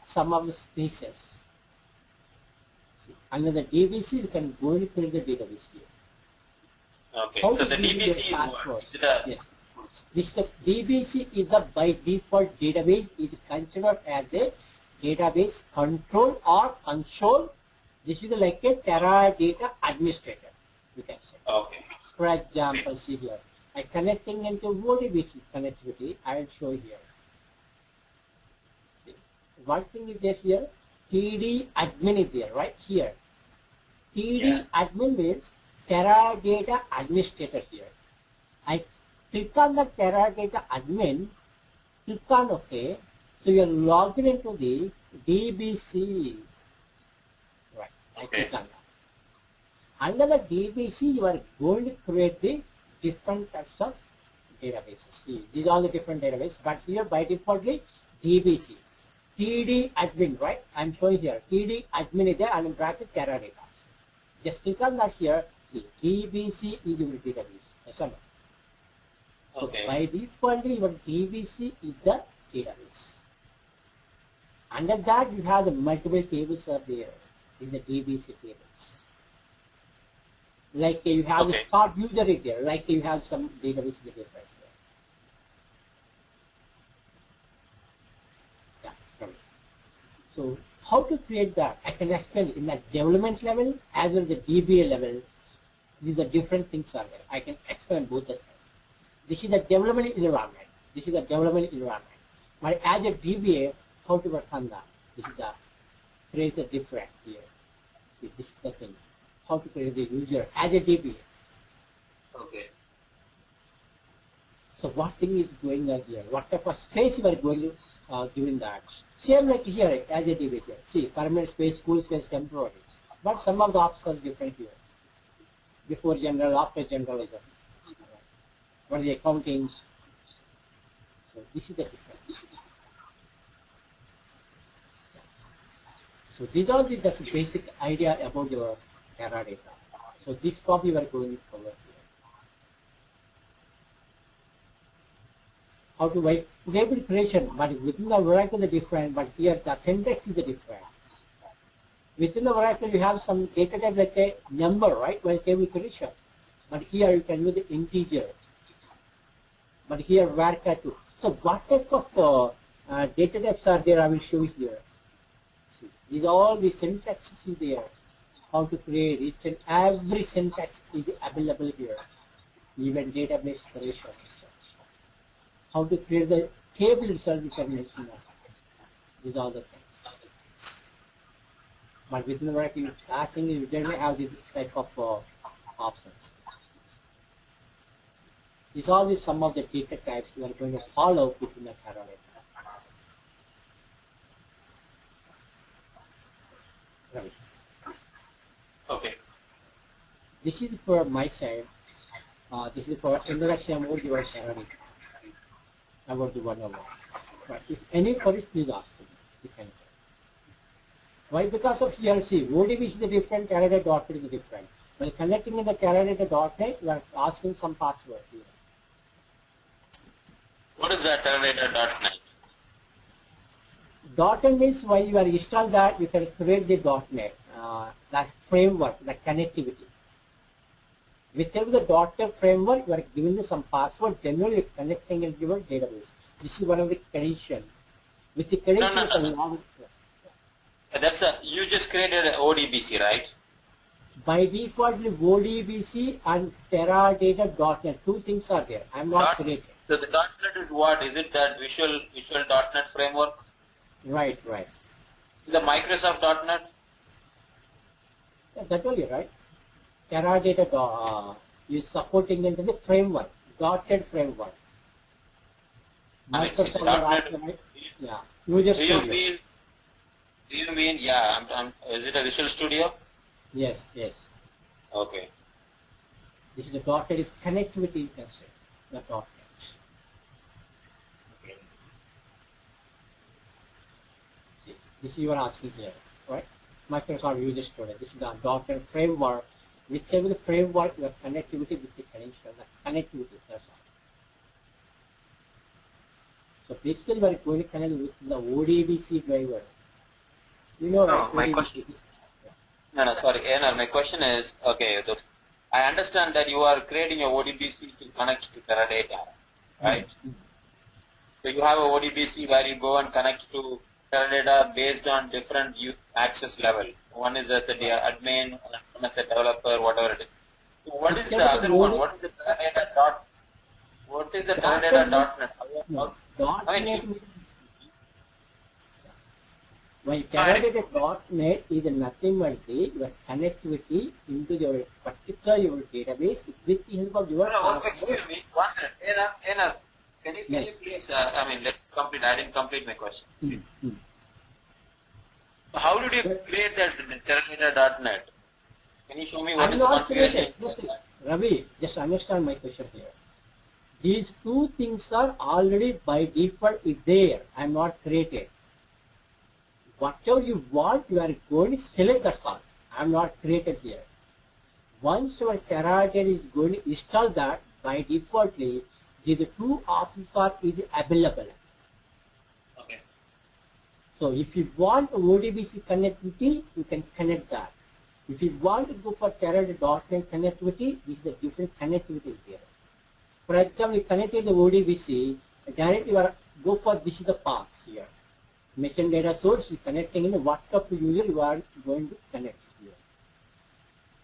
some of the spaces. See, under the DBC, you can go and create the database here. Okay. How So to the create DBC your is what? password? Is it a, Yes. The DBC is the by default database is considered as a database control or console. This is like a Teradata administrator, you can say. okay. For example, see here, I connecting into ODBC connectivity, I will show here. See, one thing is there here, TD admin is there, right here. TD admin means Teradata administrator here. I click on the Teradata admin, click on OK, so you are logged into the DBC. Right, I Okay. click on that. Under the DBC, you are going to create the different types of databases. See, these are the different databases, but here by defaultly DBC. TD admin, right? I'm showing here. TD admin is there and in bracket Teradata. Just click on that here. See, DBC is your database. Yes or no? So Okay. by defaultly, your DBC is the database. Under that, you have the multiple tables are there. Is the DBC tables. Like you have the Okay. start user is there. Like you have some database that is right there. Yeah, correct. So how to create that? I can explain in the development level as well as the DBA level. These are different things are there. I can explain both the things. This is the development environment. This is the development environment. But as a DBA, how to work on that. This is the create a different here. See, this is the thing. How to create the user as a DB. Okay. So what thing is going on here? What type of space you are going to doing that? Same like here as a DB here. See, permanent space, full space, temporary. But some of the options are different here. Before general, after generalism. What are the accounting? So this is the difference. So these are the basic idea about your Teradata. So this topic we are going to cover here. How to write table creation, but within the Oracle is different, but here the syntax is different. Within the Oracle you have some data type like a number, right, when table creation. But here you can use the integer. But here varchar too. So what type of data types are there? I will show you here. See, these are all the syntaxes is there. How to create each and every syntax is available here. Even database creation. How to create the table itself you can mention that. These are the things. But within the Oracle, I think you generally have this type of options. These are the some of the data types we are going to follow within the Teradata. Right. Okay. This is for my side. This is for introduction about your Teradata. About the 101. But if any queries, please ask me. You can. Why? Because of here, see, ODB is the different, Teradata .NET is different. When connecting in the Teradata.NET, you are asking some password here. What is that Teradata.NET? .NET means why you are install that, you can create the .NET, that framework, that connectivity. Within the .NET framework, you are giving some password, then you are connecting in your database. This is one of the conditions. With the condition, That's you just created an ODBC, right? by default, ODBC and Teradata.NET, two things are there. I am not creating. So the .NET is what? Is it that Visual.NET framework? Right. The Microsoft .NET? Yeah, that's only right. Teradata is supporting into the framework, .NET framework. I mean, see, the .NET. Yeah. User Studio. Do you mean? Yeah. Is it a Visual Studio? Yes. Okay. This is the .NET is connectivity, you can say. The .NET. Okay. See, this you are asking here, right? Microsoft User Studio. This is the .NET framework. Whichever the framework, the connectivity with the connection, the connectivity, that's all. So basically we are going to connect with the ODBC driver. You know, No, right? my ODBC question- is- No, sorry. Anar, my question is, okay, I understand that you are creating a ODBC to connect to Teradata, right? So you have a ODBC where you go and connect to Teradata based on different access level. One is as the admin, one as a developer, whatever it is. So what is the other one? What is the Teradata dot? What is the Teradata.NET? No, I mean, .NET when Teradata.NET is nothing but the your connectivity into your particular your database with the help of your excuse me, 1 minute. Anar, can you Yes. please, let's complete, I didn't complete my question. Hmm. How did you create that Teradata.NET? Can you show me what I'm is not configuration? creating. Ravi, just understand my question here. These two things are already by default is there. I'm not created. Whatever you want, you are going to select that all. I'm not created here. Once your Teradata is going to install that, by defaultly, these two options are is available. Okay. So if you want ODBC connectivity, you can connect that. If you want to go for Teradata.NET connectivity, this is a different connectivity here. For example, you connected the ODBC, directly you are go for this is the path here. Machine data source is connecting in the WhatsApp user you are going to connect here.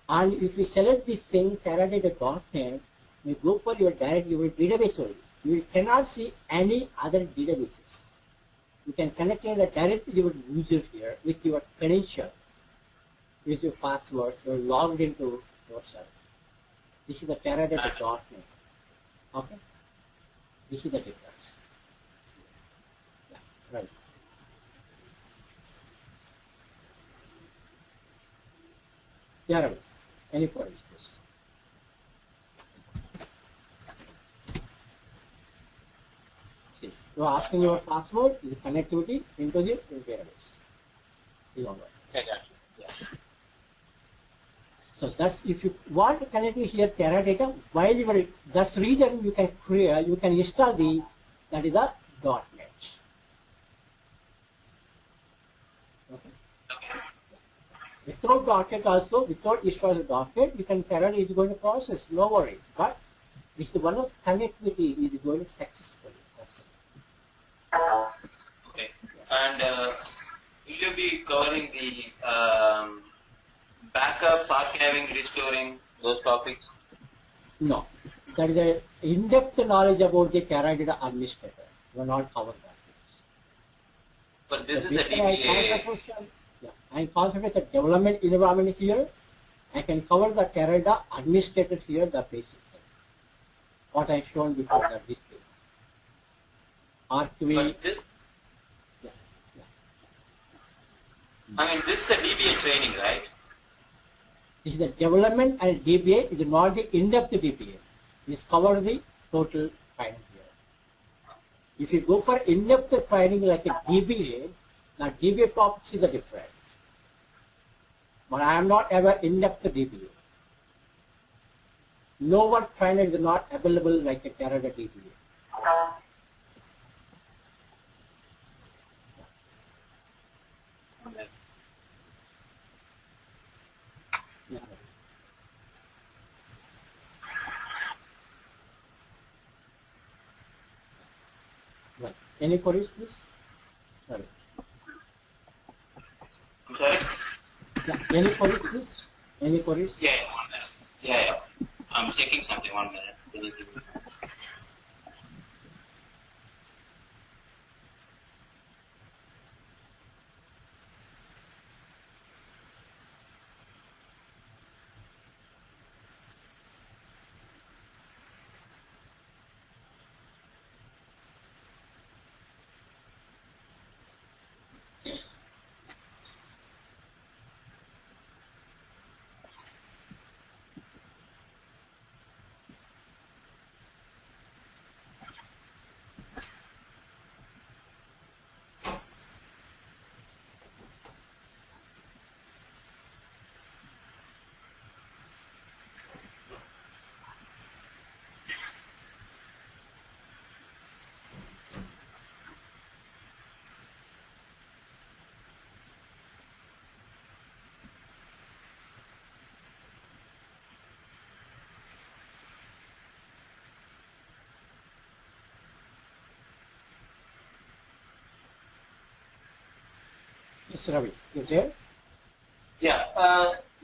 And if you select this thing, Teradata.NET, you go for your database only. You cannot see any other databases. You can connect it directly to your user here with your credential, with your password. You're logged into yourself. This is the Teradata.net. Okay? This is the difference. Yeah, right. Yeah, any queries, please? See, you're asking your password is connectivity into the database. Is all right. I got you. Yeah. So that's if you want to connect with here Teradata, while you are, that's the reason you can create, you can install the, that is a .NET. Okay. Without .NET also, without installing .NET, you can Teradata is going to process, no worry. But this one of connectivity is going successfully. That's it. Okay. And will you be covering the backup, archiving, restoring, those topics? No. That is a in-depth knowledge about the Teradata administrator. You will not cover that. But this So is a DBA. I concentrate the development environment here. I can cover the Teradata administrator here, the basic thing. What I shown before that display. Archiving. But this, Yeah, yeah. I mean, this is a DBA training, right? This is the development and DBA is not the in-depth DBA. This covers the total training here. If you go for in-depth training like a DBA, now DBA topics is different. But I am not ever in-depth DBA. No one trainer is not available like a Teradata DBA. Yeah. Right. Any queries, please? Sorry. I'm sorry? Yeah. Any queries, please? Any queries? Yeah, 1 minute. Yeah. I'm checking something, 1 minute. Can you give me- Yes, Ravi. You there? Yeah,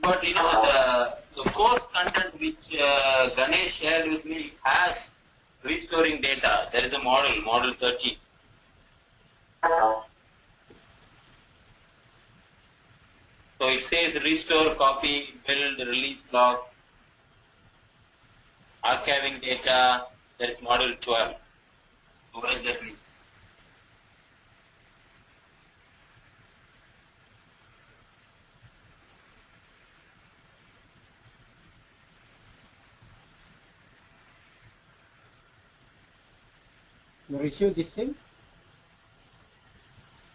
but you know, the course content which Ganesh shared with me has restoring data. There is a model 30. So it says restore, copy, build, release log, archiving data. There is model 12. So what does that mean? You receive this thing?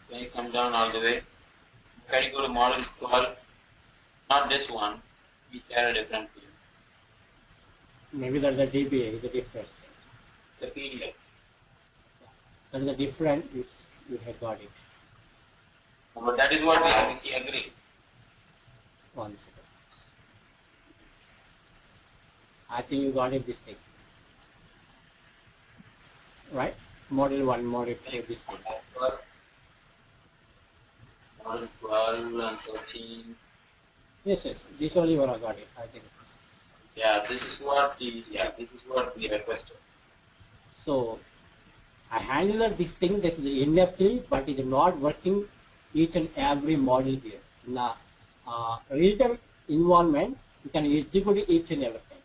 Can you come down all the way? Can you go to model 12? Not this one. We share a different view. Maybe that's the DBA is the difference. The PDF. That is the different, you have got it. But that is what we have to agree. One second. I think you got it this thing. Right? Model 1, model 2, this thing. Model 12 and 13. Yes, yes. This only one I got it, I think. Yeah, this is what we requested. So, I handle this thing, this is the NF3, but it is not working each and every model here. In the real-time environment, you can execute each and everything.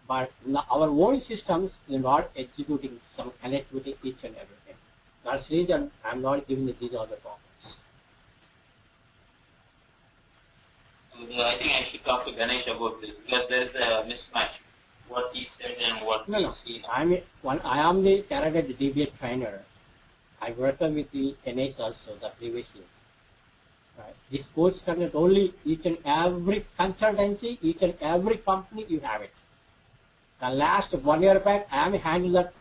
But in our own systems, we are not executing some connectivity each and everything. That's the reason I'm not giving these other topics. I think I should talk to Ganesh about this because there is a mismatch. What he said and what we see. I am the talented DBA trainer. I worked with the NS also, the previously. Right. This course content only each and every consultancy, each and every company you have it. The last 1 year back, I am handling that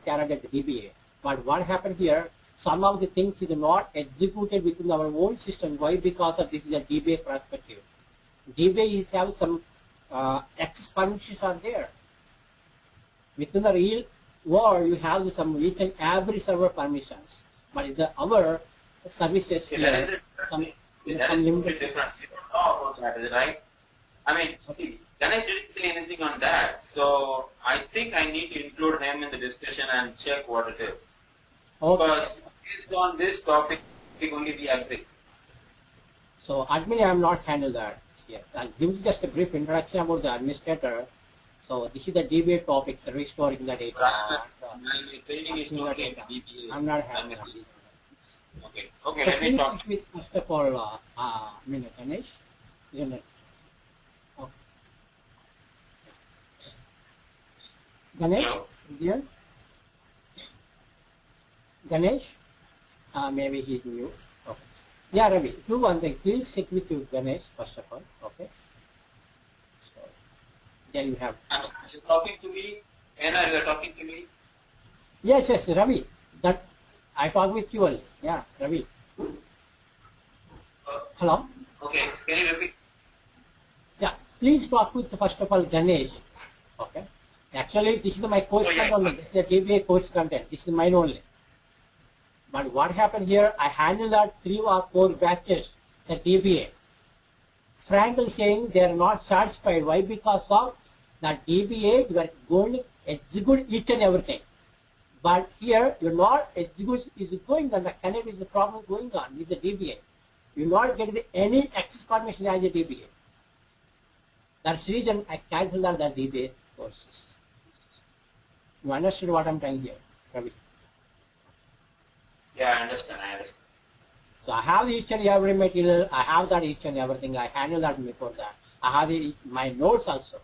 talented DBA. But what happened here, some of the things is not executed within our own system. Why? Because of this is a DBA perspective. DBA is have some access permissions are there. Within the real world, you have some each and every server permissions. But in our services here, some limited. Different. You don't know about that, is it right? I mean, see, Ganesh didn't say anything on that, so I think I need to include him in the discussion and check what it is. Okay. Because based on this topic, we only we agree. So admin, I am not handle that here. I'll give just a brief introduction about the administrator. So this is the DBA topics, restoring the data. My training is not in DBA. I'm not handling that. Okay. Okay, let me talk. With first of all, Ganesh. Okay. Ganesh, Hello. here. Ganesh, maybe he's new. Okay. Yeah, Ravi, do one thing. Please sit with you, Ganesh, first of all. Okay. So, then you have. You're talking to me? Anna, you are talking to me? Yes, yes, Ravi. That I talk with you only. Yeah, Ravi. Hello. Okay, can you repeat? Yeah, please talk with first of all Ganesh. Okay. Actually, this is my course content only. This is the DBA course content. This is mine only. But what happened here, I handle that 3 or 4 batches, the DBA. Frankly saying they are not satisfied. Why? Because of that DBA, you are going to execute each and everything. But here, you're not execute is going on, the connect is the problem going on with the DBA. You're not getting any access permission as a DBA. That's the reason I cancelled the DBA courses. You understand what I'm saying here, Ravi? Yeah, I understand. So I have each and every material, I have that each and everything, I handle that before that. I have my notes also.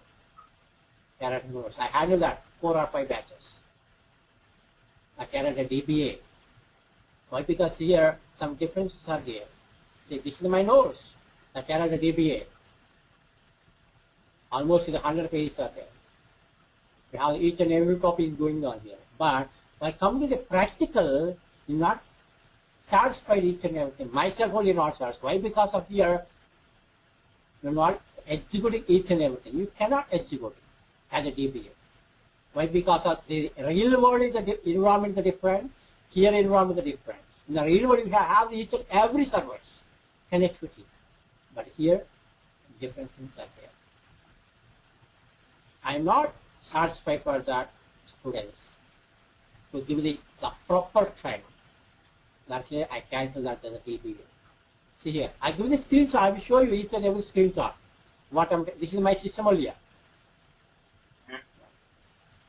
Carrot notes. I handle that 4 or 5 batches. I carried a DBA. Why? Because here some differences are there. See, this is my notes. I carried a DBA. Almost 100 pages are there. We have each and every topic going on here. But by coming to the practical, you're not satisfied each and everything. Myself only not satisfied. Why? Because of here, you're not executing each and everything. You cannot execute it as a DBA. Why? Because of the real world is the environment is different. Here environment is different. In the real world, you have each and every servers connectivity. But here, different things are there. I am not satisfied for that students to give the proper training. That's why I cancel that as a DBA. See here, I give the screenshot. I will show you each and every screenshot. This is my system only.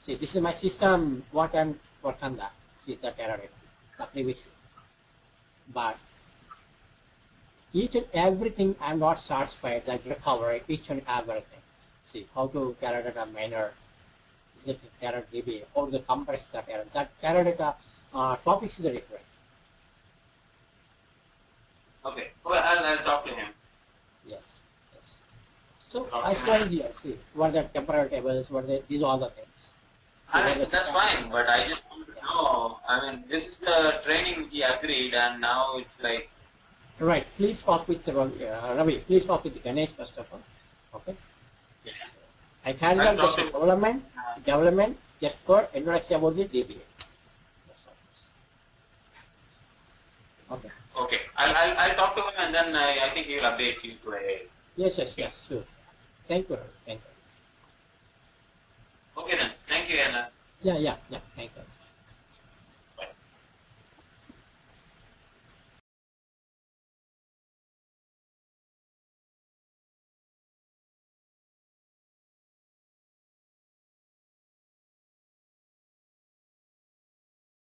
See, this is my system. What I'm working on that. See the error, the previous. But each and everything I'm not satisfied that recovery each and everything. See how to Teradata manner. Is it Teradata DB or the compress that error? That Teradata topics is different. Okay, well, I'll talk to him. Yes. So I told here, see, what are the temporal tables, what are these are all the things. That's fine, but I just want to know, I mean, this is the training we agreed and now it's like... Right, please talk with Ravi, please talk with Ganesh first of all, okay? Yeah. I carried out the development just for introduction about the DBA. Okay. Okay, I'll talk to him and then I think he will update you today. Yes, sure. Thank you. Okay then, thank you Anna. Yeah, thank you.